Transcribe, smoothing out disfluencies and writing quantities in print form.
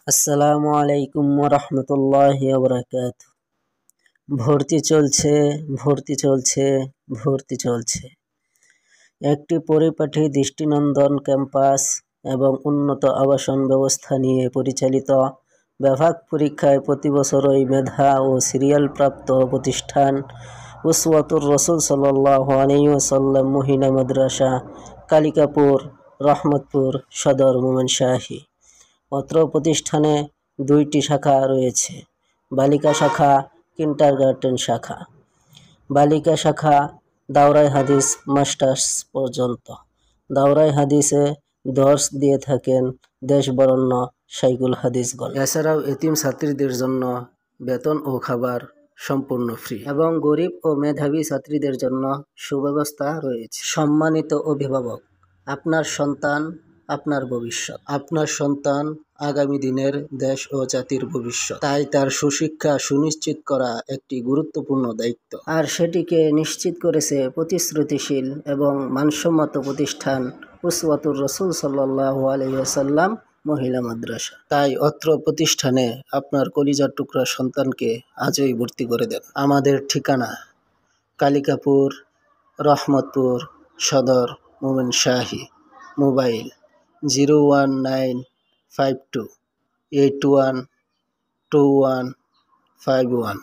আসসালামু আলাইকুম ওয়া রাহমাতুল্লাহি ওয়া বারাকাতুহু। ভর্তি চলছে, ভর্তি চলছে, ভর্তি চলছে। একটি পরিপাটি দৃষ্টিনন্দন ক্যাম্পাস এবং উন্নত আবাসন ব্যবস্থা নিয়ে পরিচালিত ব্যাপক পরীক্ষায় প্রতিবছরই মেধা ও সিরিয়ালপ্রাপ্ত প্রতিষ্ঠান উসওয়াতুর রাসূল সাল্লাল্লাহু আলাইহি ওয়াসাল্লাম মহিলা মাদ্রাসা কালিকাপুর রহমতপুর সদর মোমিনশাহী। অত্র প্রতিষ্ঠানে 2টি শাখা রয়েছে: বালিকা শাখা, কিন্ডারগার্টেন শাখা। বালিকা শাখা দাওরায়ে হাদিস মাস্টার্স পর্যন্ত। দাওরায়ে হাদিসে দর্স দিয়ে থাকেন দেশবরেণ্য শাইখুল হাদিসগণ। এছাড়াও এতিম ছাত্রীদের জন্য বেতন ও খাবার সম্পূর্ণ ফ্রি এবং গরিব ও মেধাবী ছাত্রীদের জন্য সুব্যবস্থা রয়েছে। সম্মানিত অভিভাবক, আপনার সন্তান আপনার ভবিষ্যৎ। আপনার সন্তান আগামী দিনের দেশ ও জাতির ভবিষ্যৎ। তাই তার সুশিক্ষা সুনিশ্চিত করা একটি গুরুত্বপূর্ণ দায়িত্ব। আর সেটিকে নিশ্চিত করেছে প্রতিশ্রুতিশীল এবং মানসম্মত প্রতিষ্ঠান উসওয়াতুর রাসূল সাল্লাল্লাহু আলাইহি ওয়াসাল্লাম মহিলা মাদ্রাসা। তাই অত্র প্রতিষ্ঠানে আপনার কলিজার টুকরা সন্তানকে আজই ভর্তি করে দেন। আমাদের ঠিকানা কালিকাপুর রহমতপুর সদর মোমিনশাহী। মোবাইল 01952812151।